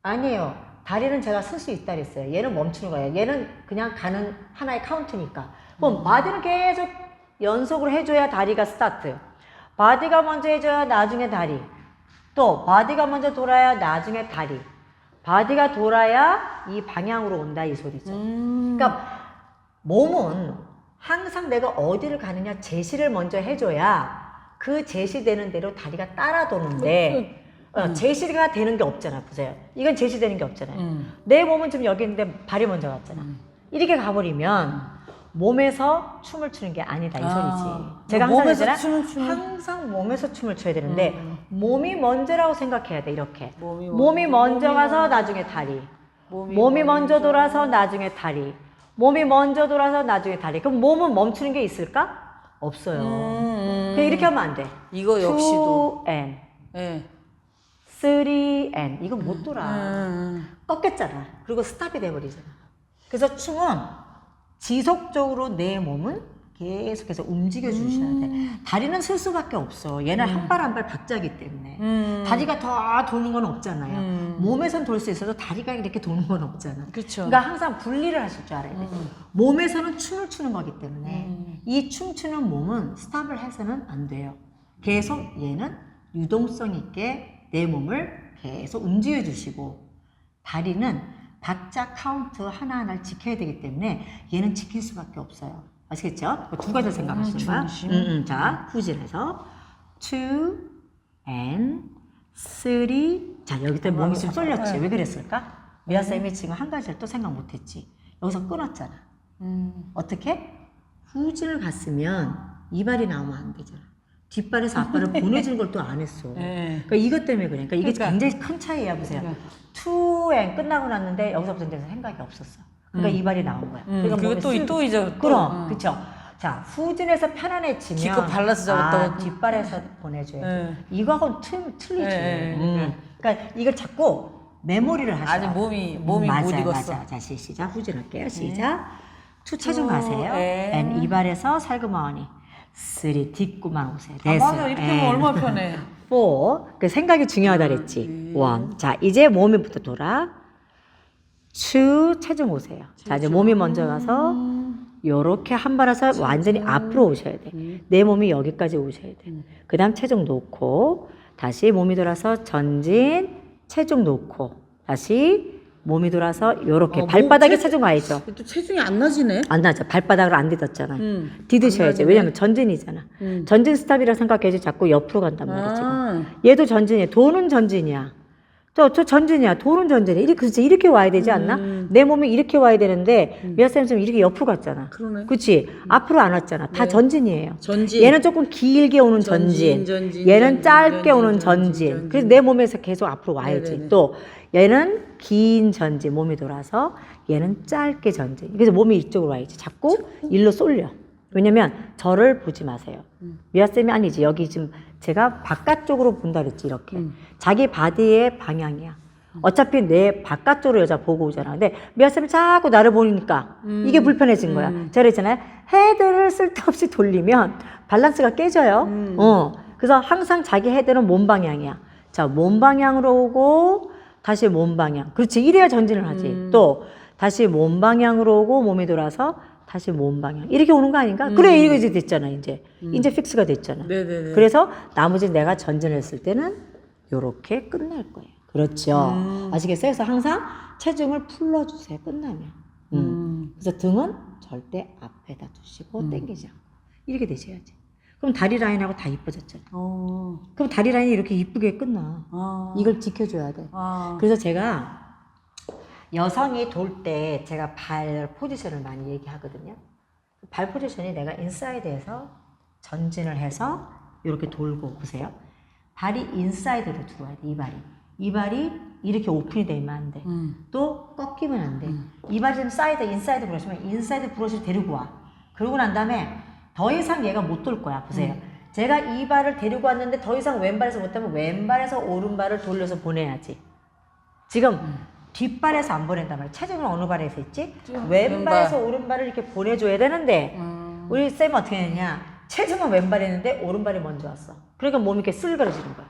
아니에요. 다리는 제가 쓸 수 있다 그랬어요. 얘는 멈추는 거예요. 얘는 그냥 가는 하나의 카운트니까. 그럼 바디는 계속 연속으로 해줘야 다리가 스타트. 바디가 먼저 해줘야 나중에 다리. 또 바디가 먼저 돌아야 나중에 다리. 바디가 돌아야 이 방향으로 온다 이 소리죠. 그러니까 몸은 항상 내가 어디를 가느냐 제시를 먼저 해줘야 그 제시되는 대로 다리가 따라 도는데 제시가 되는 게 없잖아. 보세요. 이건 제시되는 게 없잖아요. 내 몸은 지금 여기 있는데 발이 먼저 갔잖아. 이렇게 가버리면 몸에서 춤을 추는 게 아니다 이 소리지. 제가 항상 몸에서 그러잖아. 춤을 추는- 항상 몸에서 춤을 춰야 되는데 몸이 먼저라고 생각해야 돼. 이렇게 몸이 먼저 가서 나중에 다리. 몸이 먼저 돌아서 나중에 다리. 몸이 먼저 돌아서 나중에 다리. 그럼 몸은 멈추는 게 있을까? 없어요. 그냥 이렇게 하면 안 돼. 이거 역시도. 2 and 예. 3 and 이건 못 돌아. 꺾였잖아. 그리고 스탑이 돼버리잖아. 그래서 춤은 지속적으로 내 몸은 계속해서 움직여 주셔야 돼. 다리는 쓸 수밖에 없어. 얘는 한 발 한 발 박자기 때문에. 다리가 더 도는 건 없잖아요. 몸에선 돌 수 있어도 다리가 이렇게 도는 건 없잖아. 그렇죠. 그러니까 항상 분리를 하실 줄 알아야 돼. 몸에서는 춤을 추는 거기 때문에 이 춤추는 몸은 스탑을 해서는 안 돼요. 계속 얘는 유동성 있게 내 몸을 계속 움직여 주시고, 다리는 박자 카운트 하나하나를 지켜야 되기 때문에 얘는 지킬 수밖에 없어요. 아시겠죠? 두 가지 생각하시는 거야. 자, 후진해서 2 and 3. 자, 여기 때 몸이 좀 쏠렸지. 왜 그랬을까? 미아쌤이 지금 한 가지를 또 생각 못했지. 여기서 끊었잖아. 어떻게? 후진을 갔으면 이 발이 나오면 안 되잖아. 뒷발에서 앞발을 보내주는 걸 또 안 했어. 그러니까 이것 때문에 그래. 그러니까 이게 굉장히 큰 차이야. 보세요. 2 and 끝나고 났는데 여기서부터 이제 생각이 없었어. 그러니까 이 발이 나온 거야. 그러니까 그리고 또 이제 그럼 그쵸. 자, 후진에서 편안해지면 기껏 밸런스 잡았다고 뒷발에서 보내줘야 돼. 이거하고는 틀리지. 그러니까 이걸 자꾸 메모리를 하셔야 아직 몸이 못 익었어. 맞아. 자, 시작. 후진할게요. 시작. 2 체중 가세요. and 이발에서 살그머니. 3 뒷구만 오세요. 됐어요. 맞아. 이렇게 하면 얼마나 편해. 4. 그 생각이 중요하다 그랬지. 1. 자, 이제 몸이부터 돌아. 2 체중 오세요. 자, 이제 몸이 먼저 가서 요렇게 한 발 와서 완전히 앞으로 오셔야 돼. 내 몸이 여기까지 오셔야 돼. 그 다음 체중 놓고 다시 몸이 돌아서 전진 체중 놓고 다시 몸이 돌아서 요렇게 발바닥에 체중 와야죠. 또 체중이 안 나지네. 안 나죠. 발바닥으로 안 디뎠잖아. 디드셔야죠. 왜냐면 전진이잖아. 전진 스탑이라 생각해야지 자꾸 옆으로 간단 말이지. 얘도 전진이야. 도는 전진이야. 저 전진이야. 도는 전진이야. 이렇게 와야 되지 않나? 내 몸이 이렇게 와야 되는데 미아쌤 좀 이렇게 옆으로 갔잖아. 그러네. 그치? 앞으로 안 왔잖아. 다 전진이에요. 전진. 얘는 조금 길게 오는 전진. 얘는 짧게 오는 전진. 그래서 내 몸에서 계속 앞으로 와야지. 또 얘는 긴 전진. 몸이 돌아서 얘는 짧게 전진. 그래서 몸이 이쪽으로 와야지. 자꾸 일로 쏠려. 왜냐면 저를 보지 마세요. 미아쌤이 아니지. 여기 지금 제가 바깥쪽으로 본다 그랬지. 이렇게. 자기 바디의 방향이야. 어차피 내 바깥쪽으로 여자 보고 오잖아. 근데 미아쌤이 자꾸 나를 보니까 이게 불편해진 거야. 제가 그랬잖아요. 헤드를 쓸데없이 돌리면 밸런스가 깨져요. 그래서 항상 자기 헤드는 몸 방향이야. 자, 몸 방향으로 오고 다시 몸 방향. 그렇지. 이래야 전진을 하지. 또 다시 몸 방향으로 오고 몸이 돌아서 다시 몸 방향. 이렇게 오는 거 아닌가? 그래, 이렇게 됐잖아, 이제. 이제 픽스가 됐잖아. 네네네. 그래서 나머지 내가 전진을 했을 때는 요렇게 끝날 거예요. 그렇죠. 아시겠어요? 그래서 항상 체중을 풀어주세요. 끝나면. 그래서 등은 절대 앞에다 두시고 당기지 않고. 이렇게 되셔야지. 그럼 다리 라인하고 다 이뻐졌잖아. 그럼 다리 라인이 이렇게 이쁘게 끝나. 이걸 지켜줘야 돼. 그래서 제가 여성이 돌 때 제가 발 포지션을 많이 얘기하거든요. 발 포지션이 내가 인사이드에서 전진을 해서 이렇게 돌고 보세요. 발이 인사이드로 들어와야 돼. 이 발이 이렇게 오픈이 되면 안 돼. 또 꺾이면 안 돼. 이 발이 좀 인사이드 브러쉬면 인사이드 브러쉬를 데리고 와. 그러고 난 다음에 더 이상 얘가 못 돌 거야. 보세요. 제가 이 발을 데리고 왔는데 더 이상 왼발에서 못하면 왼발에서 오른발을 돌려서 보내야지. 지금 뒷발에서 안 보낸단 말이야. 체중은 어느 발에서 있지? 왼발에서 오른발을 이렇게 보내줘야 되는데 우리 쌤은 어떻게 했냐? 체중은 왼발에 있는데 오른발이 먼저 왔어. 그러니까 몸이 이렇게 쓸그러지는 거야.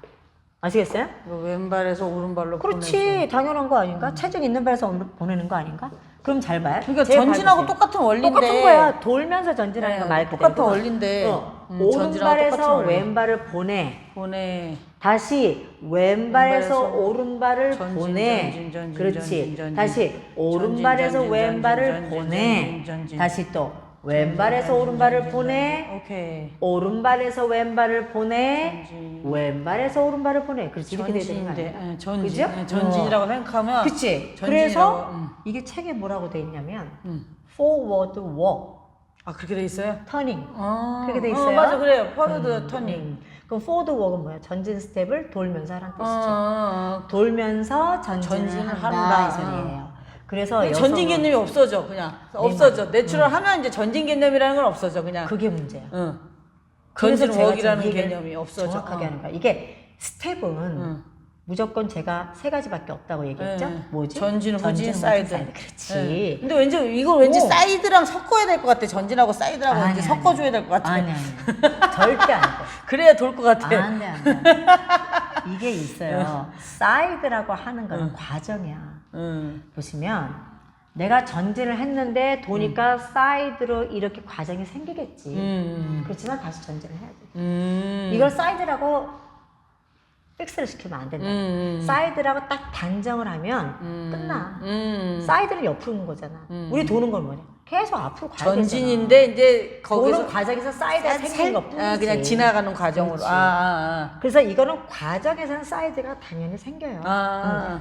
아시겠어요? 왼발에서 오른발로 그렇지. 보내서. 당연한 거 아닌가? 체중 있는 발에서 보내는 거 아닌가? 그럼 잘 봐요. 그러니까 제 전진하고 발 보세요. 똑같은 원리인데. 똑같은 거야. 돌면서 전진하는 거 말 그대로. 똑같은 원리인데. 오른발에서 왼발을 보내. 다시 왼발에서 오른발을 보내. 그렇지. 다시 오른발에서 왼발을 보내. 다시 또 왼발에서 오른발을 보내. 오케이. 오른발에서 왼발을 보내. 왼발에서 오른발을 보내. 그렇지. 이렇게 되는 거야. 전진. 그죠? 전진이라고 생각하면. 그치. 그래서 이게 책에 뭐라고 돼 있냐면 forward walk. 아, 그렇게 돼 있어요? 터닝. 그렇게 돼 있어요. 맞아, 그래요. 포워드 터닝. 그럼 forward walk은 뭐야? 전진 스텝을 돌면서 하라는 뜻이죠. 돌면서 전진을 한다 이 소리예요. 그래서 전진 개념이 없어져, 그냥. 없어져. 내추럴 하면 이제 전진 개념이라는 건 없어져, 그냥. 그게 문제야. 전진 제가 웍이라는 지금 개념이 없어져. 정확하게 하는 거야. 이게 스텝은 무조건 제가 세 가지밖에 없다고 얘기했죠. 네. 뭐지? 전진, 후진, 사이드. 그렇지. 네. 근데 왠지 이걸 왠지 오. 사이드랑 섞어야 될 것 같아. 전진하고 사이드라고 아니, 왠지 아니. 섞어줘야 될 것 같아. 아니. 절대 안 돼. 그래야 돌 것 같아. 안 돼, 안 돼. 이게 있어요. 사이드라고 하는 건 과정이야. 보시면 내가 전진을 했는데 도니까 사이드로 이렇게 과정이 생기겠지. 그렇지만 다시 전진을 해야지. 이걸 사이드라고 픽스를 시키면 안 된다. 사이드라고 딱 단정을 하면 끝나. 사이드는 옆으로 오는 거잖아. 우리 도는 건 뭐냐? 계속 앞으로 가야 되잖아. 전진인데 이제 거기서 도는 과정에서 사이드가 생기는 것뿐이지. 그냥 지나가는 과정으로. 그렇지. 그래서 이거는 과정에서는 사이드가 당연히 생겨요.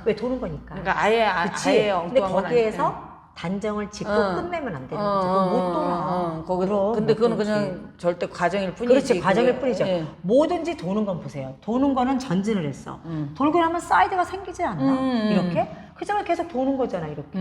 왜 도는 거니까. 그러니까 아예 그치? 근데 엉뚱한 건 거기에서 아니지. 단정을 짓고 끝내면 안 되는 거지. 그거 못 돌아. 거기서 근데 그거는 그냥 절대 과정일 뿐이지. 그렇지, 과정일 뿐이죠. 예. 뭐든지 도는 건 보세요. 도는 거는 전진을 했어. 돌고 나면 사이드가 생기지 않나? 이렇게? 그잖아, 계속 도는 거잖아, 이렇게.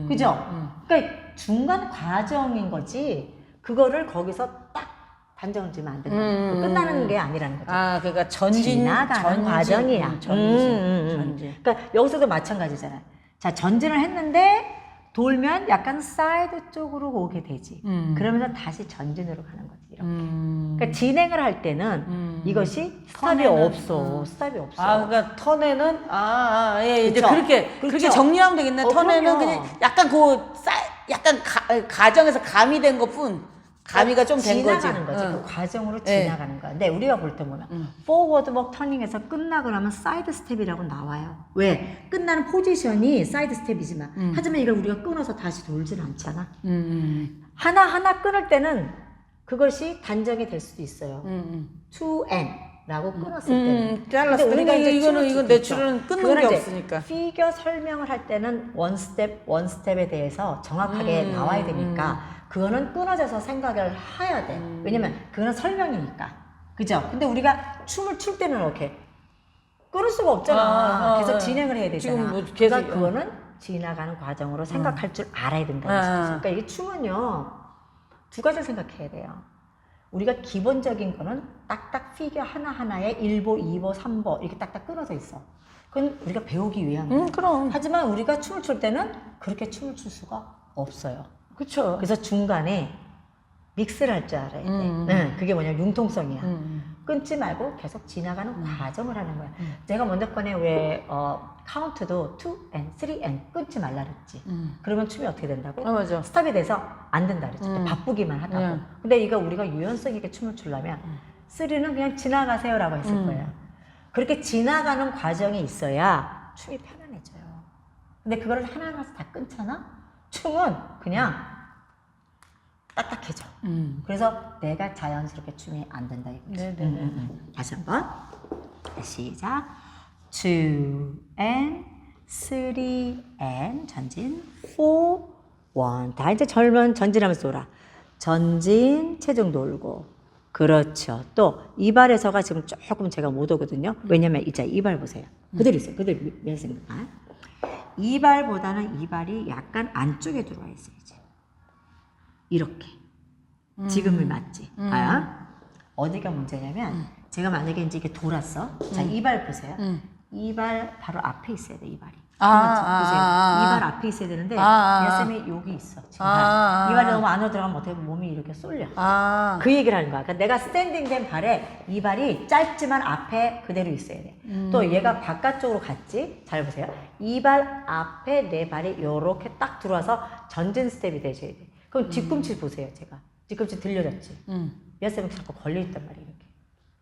그죠? 그러니까 중간 과정인 거지. 그거를 거기서 딱 단정을 지면 안 된다. 끝나는 게 아니라는 거죠. 그러니까 지나가는 과정이야. 전진. 그러니까 여기서도 마찬가지잖아요. 자, 전진을 했는데 돌면 약간 사이드 쪽으로 오게 되지. 그러면서 다시 전진으로 가는 거지. 이렇게. 그러니까 진행을 할 때는 이것이 스탑이 없어. 스탑이 없어. 그러니까 턴에는 예, 이제 그쵸? 그렇게 그렇죠. 정리하면 되겠네. 턴에는 그럼요. 그냥 약간 약간 가정에서 가미된 것뿐. 가미가 좀 된 거지. 지나가는 거지. 그 과정으로 지나가는 거야. 근데 우리가 볼 때 보면 포워드 목 터닝에서 끝나고 나면 사이드 스텝이라고 나와요. 왜? 끝나는 포지션이 사이드 스텝이지만 하지만 이걸 우리가 끊어서 다시 돌지는 않잖아. 하나하나 끊을 때는 그것이 단정이 될 수도 있어요. to end 라고 끊었을 때는. 잘랐어. 근데 우리가 이제 이건 내추럴은 끊는 게 없으니까. 피겨 설명을 할 때는 원 스텝에 대해서 정확하게 나와야 되니까 그거는 끊어져서 생각을 해야 돼. 왜냐면 그거는 설명이니까. 그죠? 근데 우리가 춤을 출 때는 이렇게 끊을 수가 없잖아. 계속 진행을 해야 되잖아. 지금 뭐 계속 그러니까 그거는 지나가는 과정으로 생각할 줄 알아야 된다. 그러니까 이게 춤은요, 두 가지를 생각해야 돼요. 우리가 기본적인 거는 딱딱 피겨 하나하나에 1보, 2보, 3보 이렇게 딱딱 끊어져 있어. 그건 우리가 배우기 위한 거야. 그럼. 하지만 우리가 춤을 출 때는 그렇게 춤을 출 수가 없어요. 그쵸. 그래서 중간에 믹스를 할 줄 알아야 돼. 네, 그게 뭐냐면 융통성이야. 끊지 말고 계속 지나가는 과정을 하는 거야. 제가 먼저 번에 왜 카운트도 2 and 3 and 끊지 말라 그랬지. 그러면 춤이 어떻게 된다고? 맞아. 스탑이 돼서 안 된다 그랬지. 바쁘기만 하다고. 근데 이거 우리가 유연성 있게 춤을 추려면 3는 그냥 지나가세요라고 했을 거예요. 그렇게 지나가는 과정이 있어야 춤이 편안해져요. 근데 그거를 하나하나 다 끊잖아? 춤은 그냥 딱딱해져. 그래서 내가 자연스럽게 춤이 안 된다 이거지. 다시 한번. 시작. 2 and 3 and 전진 4 1. 다 이제 전진하면서 돌아. 전진 체중 돌고. 그렇죠. 또 이발에서가 지금 조금 제가 못 오거든요. 왜냐면 이제 이발 보세요. 그대로 있어요. 그대로 면생입니다. 이발보다는 이발이 약간 안쪽에 들어와 있어야지. 이렇게. 지금이 맞지? 봐요. 어디가 문제냐면 제가 만약에 이제 이게 돌았어. 자, 이발 보세요. 이발 바로 앞에 있어야 돼, 이발이. 보세요. 이발 앞에 있어야 되는데 예쌤이 여기 있어. 지금 이발이 너무 안으로 들어가면 어떻게 보면 몸이 이렇게 쏠려. 그 얘기를 하는 거야. 그러니까 내가 스탠딩 된 발에 이발이 짧지만 앞에 그대로 있어야 돼. 또 얘가 바깥쪽으로 갔지. 잘 보세요. 이발 앞에 내 발이 이렇게 딱 들어와서 전진 스텝이 되셔야 돼. 그럼 뒤꿈치 보세요. 제가 뒤꿈치 들려졌지. 예쌤이 자꾸 걸려있단 말이에요. 이렇게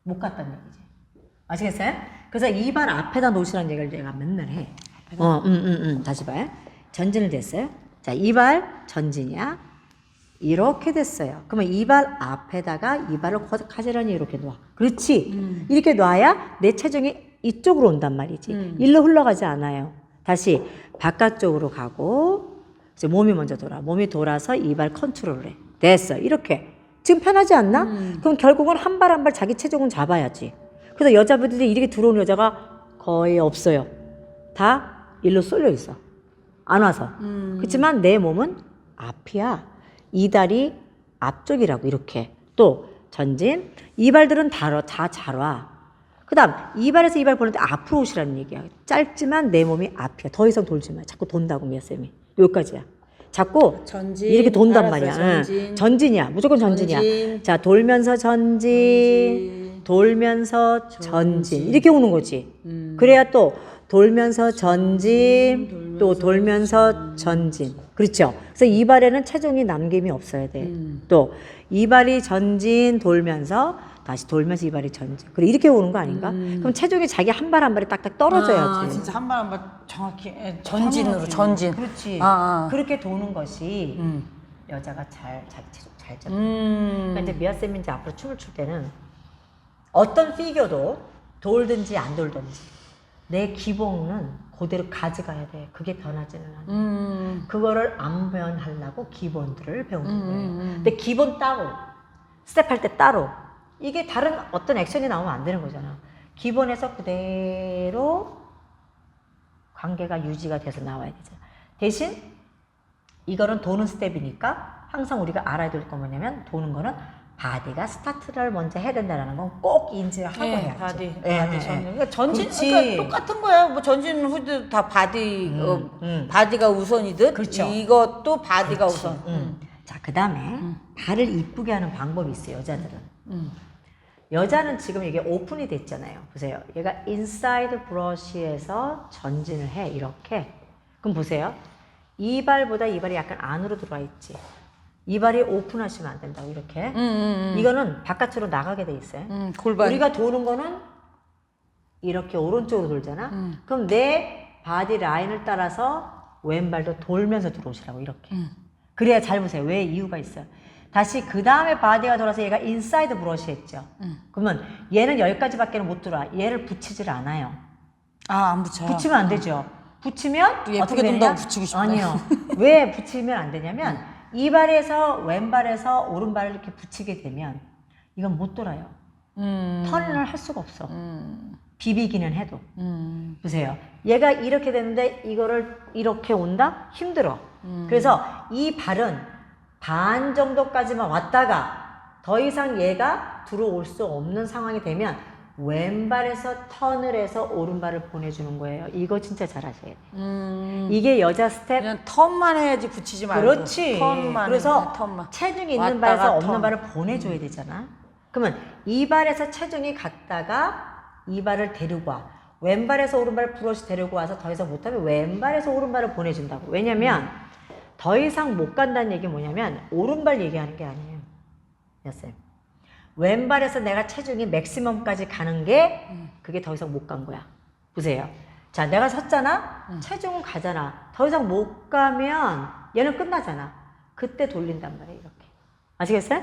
못 갔단 얘기지. 아시겠어요? 그래서 이발 앞에다 놓으시라는 얘기를 제가 맨날 해. 다시 봐요. 전진을 됐어요. 자, 이발 전진이야. 이렇게 됐어요. 그러면 이발 앞에다가 이발을 가지런히 이렇게 놔. 그렇지. 이렇게 놔야 내 체중이 이쪽으로 온단 말이지. 일로 흘러가지 않아요. 다시 바깥쪽으로 가고 이제 몸이 먼저 돌아. 몸이 돌아서 이발 컨트롤을 해. 됐어. 이렇게. 지금 편하지 않나? 그럼 결국은 한 발 한 발 자기 체중은 잡아야지. 그래서 여자분들이 이렇게 들어오는 여자가 거의 없어요. 다 일로 쏠려 있어. 안 와서. 그렇지만 내 몸은 앞이야. 이 다리 앞쪽이라고 이렇게. 또 전진. 이 발들은 다 잘 와. 그 다음 이발에서 이발 보는데 앞으로 오시라는 얘기야. 짧지만 내 몸이 앞이야. 더 이상 돌지 마. 자꾸 돈다고 미아쌤이. 여기까지야. 자꾸 전진. 이렇게 돈단 알았어요. 말이야. 전진. 전진이야. 무조건 전진이야. 전진. 자, 돌면서 전진, 돌면서 전진. 이렇게 오는 거지. 그래야 또 돌면서 전진, 또 돌면서 전진. 그렇죠. 그래서 이발에는 체중이 남김이 없어야 돼. 또 이발이 전진 돌면서 다시 돌면서 이발이 전진. 그래 이렇게 오는 거 아닌가? 그럼 체중이 자기 한 발 한 발이 딱딱 떨어져야지. 아, 진짜 한 발 한 발 정확히 전진으로 전진. 그렇지. 아. 그렇게 도는 것이 여자가 자기 체중 잘 잡아. 그러니까 이제 미아쌤이 이제 앞으로 춤을 출 때는 어떤 피겨도 돌든지 안 돌든지 내 기본은 그대로 가져가야 돼. 그게 변하지는 않아. 그거를 안 변하려고 기본들을 배우는 거예요. 근데 기본 따로, 스텝할 때 따로. 이게 다른 어떤 액션이 나오면 안 되는 거잖아. 기본에서 그대로 관계가 유지가 돼서 나와야 되잖아. 대신 이거는 도는 스텝이니까 항상 우리가 알아야 될 건 뭐냐면 도는 거는 바디가 스타트를 먼저 해야 된다는 건 꼭 인지하고 해야지. 바디 예, 전진. 예. 그러니까 전진 그렇지. 그러니까 똑같은 거야. 뭐 전진 후드 다 바디 바디가 우선이듯 그렇죠. 이것도 바디가 그렇지. 우선. 자, 그 다음에 발을 이쁘게 하는 방법이 있어요, 여자들은. 여자는 지금 이게 오픈이 됐잖아요. 보세요. 얘가 인사이드 브러쉬에서 전진을 해, 이렇게. 그럼 보세요. 이 발보다 이 발이 약간 안으로 들어와 있지. 이 발이 오픈하시면 안 된다고, 이렇게. 이거는 바깥으로 나가게 돼 있어요. 골반. 우리가 도는 거는 이렇게 오른쪽으로 돌잖아. 그럼 내 바디 라인을 따라서 왼발도 돌면서 들어오시라고, 이렇게. 그래야 잘 보세요. 왜 이유가 있어요. 다시 그 다음에 바디가 돌아서 얘가 인사이드 브러쉬 했죠. 그러면 얘는 여기까지밖에 못 들어와. 얘를 붙이질 않아요. 아, 안 붙여요. 붙이면 안 되죠. 붙이면 또 예쁘게 어떻게 되냐? 돈다고 붙이고 싶네. 아니요. 왜 붙이면 안 되냐면 이 발에서 왼발에서 오른발을 이렇게 붙이게 되면 이건 못 돌아요. 턴을 할 수가 없어. 비비기는 해도. 보세요. 얘가 이렇게 되는데 이거를 이렇게 온다? 힘들어. 그래서 이 발은 반 정도까지만 왔다가 더 이상 얘가 들어올 수 없는 상황이 되면 왼발에서 턴을 해서 오른발을 보내주는 거예요. 이거 진짜 잘하셔야 돼요. 이게 여자 스텝. 그냥 턴만 해야지 붙이지 말고. 그렇지. 턴만. 그래서 턴만. 체중이 있는 왔다가 발에서 없는 턴. 발을 보내줘야 되잖아. 그러면 이 발에서 체중이 갔다가 이 발을 데리고 와. 왼발에서 오른발 브러쉬 데리고 와서 더 이상 못하면 왼발에서 오른발을 보내준다고. 왜냐면 더 이상 못 간다는 얘기 뭐냐면 오른발 얘기하는 게 아니에요. 쌤. 왼발에서 내가 체중이 맥시멈까지 가는 게 그게 더 이상 못 간 거야. 보세요. 자, 내가 섰잖아. 체중은 가잖아. 더 이상 못 가면 얘는 끝나잖아. 그때 돌린단 말이에요. 이렇게. 아시겠어요?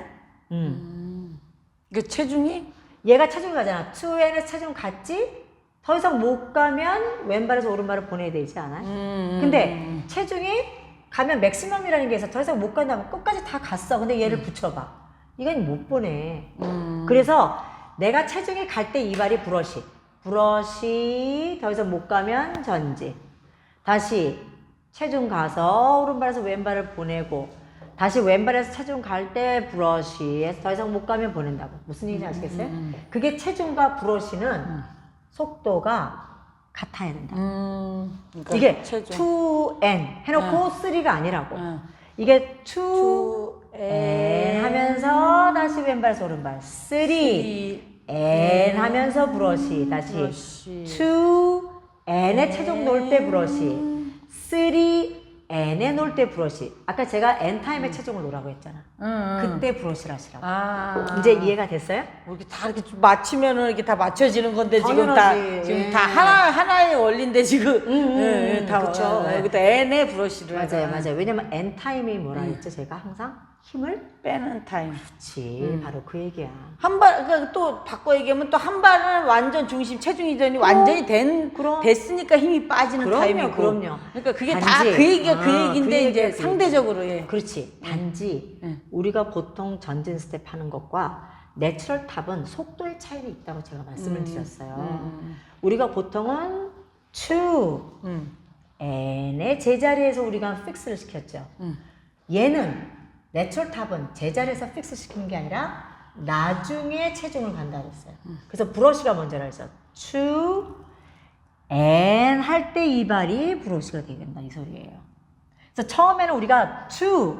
그 체중이 얘가 체중이 가잖아. 2N에서 체중 갔지? 더 이상 못 가면 왼발에서 오른발을 보내야 되지 않아요? 근데 체중이 가면 맥시멈이라는 게 있어. 더 이상 못 간다면 끝까지 다 갔어. 근데 얘를 붙여봐. 이건 못 보내. 그래서 내가 체중이 갈 때 이 발이 브러쉬. 브러쉬 더 이상 못 가면 전진. 다시 체중 가서 오른발에서 왼발을 보내고 다시 왼발에서 체중 갈 때 브러쉬에서 더 이상 못 가면 보낸다고. 무슨 얘기인지 아시겠어요? 그게 체중과 브러쉬는 속도가 같아야 된다. 그러니까 이게 체중. 2N 해놓고 3가 아니라고. 이게 2N 하면서 다시 왼발에서 오른발 3N 하면서 브러쉬 다시 브러쉬. 2N에 체중 놓을 때 브러쉬 3N에 놓을 때 브러쉬. 아까 제가 N타임에 체중을 놓으라고 했잖아. 그때 브러쉬를 하시라고. 아. 이제 이해가 됐어요? 뭐 이렇게 다 이렇게 좀 맞추면은 이렇게 다 맞춰지는 건데 당연하지. 지금 다 하나의 원리인데 지금 다 그쵸. 여기다 N의 브러쉬를 맞아요, 맞아요. 왜냐면 N타임이 뭐라 했죠? 제가 항상 힘을 빼는 타임. 그렇지. 바로 그 얘기야. 한 발, 그러니까 또 바꿔 얘기하면 또 한 발은 완전 중심 체중 이전이 완전히 됐으니까 힘이 빠지는 타임이고. 그럼요. 그러니까 그게 단지, 다 그 얘기가 그 그 얘기인데 얘기가 이제 그 상대적으로 예. 그렇지. 단지 우리가 보통 전진 스텝 하는 것과 내추럴 탑은 속도의 차이가 있다고 제가 말씀을 드렸어요. 우리가 보통은 2N의 제자리에서 우리가 픽스를 시켰죠. 얘는 내추럴 탑은 제자리에서 픽스 시키는 게 아니라 나중에 체중을 간다 그랬어요. 그래서 브러쉬가 먼저라 그랬어. to and 할 때 이 발이 브러쉬가 되게 된다 이 소리예요. 그래서 처음에는 우리가 to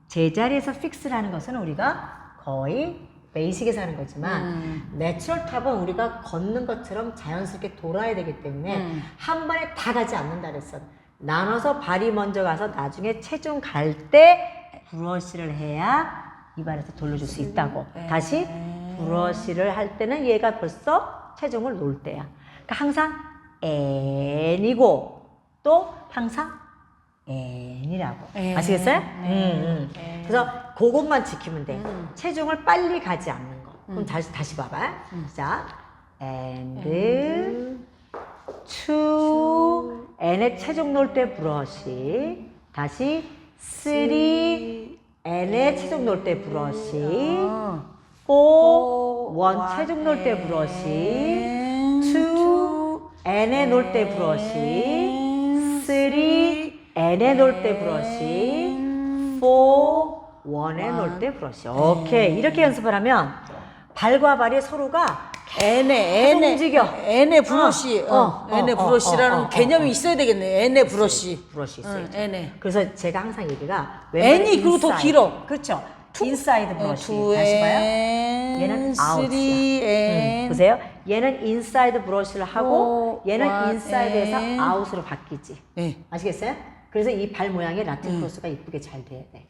제자리에서 fix라는 것은 우리가 거의 베이직에서 하는 거지만 내추럴 탑은 우리가 걷는 것처럼 자연스럽게 돌아야 되기 때문에 한 번에 다 가지 않는다 그랬어. 나눠서 발이 먼저 가서 나중에 체중 갈 때 브러쉬를 해야 이 발에서 돌려줄 수 있다고. 다시 브러쉬를 할 때는 얘가 벌써 체중을 놓을 때야. 그러니까 항상 n이고 또 항상 n이라고. 아시겠어요? 그래서 그것만 지키면 돼. 체중을 빨리 가지 않는 거. 그럼 다시 봐봐. 자, and to n의 체중 놓을 때 브러쉬. 다시 3 n의 체중 놓을 때 브러쉬. 4 1 체중 놓을 때 브러쉬. 2 n에 놓을 때 브러쉬. 3 n에 놓을 때 브러쉬. 4 1에 놓을 때 브러쉬. 오케이. 이렇게 연습을 하면 발과 발이 서로가 N의 움직여. N의 브러쉬, N의 브러쉬라는 개념이 있어야 되겠네. N의 브러쉬. 브러쉬 있어요. N의. 그래서 제가 항상 얘기가 N이 그리고 더 길어. 그렇죠. 인사이드 브러쉬. 다시 봐요. 얘는 아웃이야. 보세요. 얘는 인사이드 브러쉬를 하고 얘는 인사이드에서 아웃으로 바뀌지. 네. 아시겠어요? 그래서 이 발 모양의 라틴 크로스가 이쁘게 잘 돼야 돼.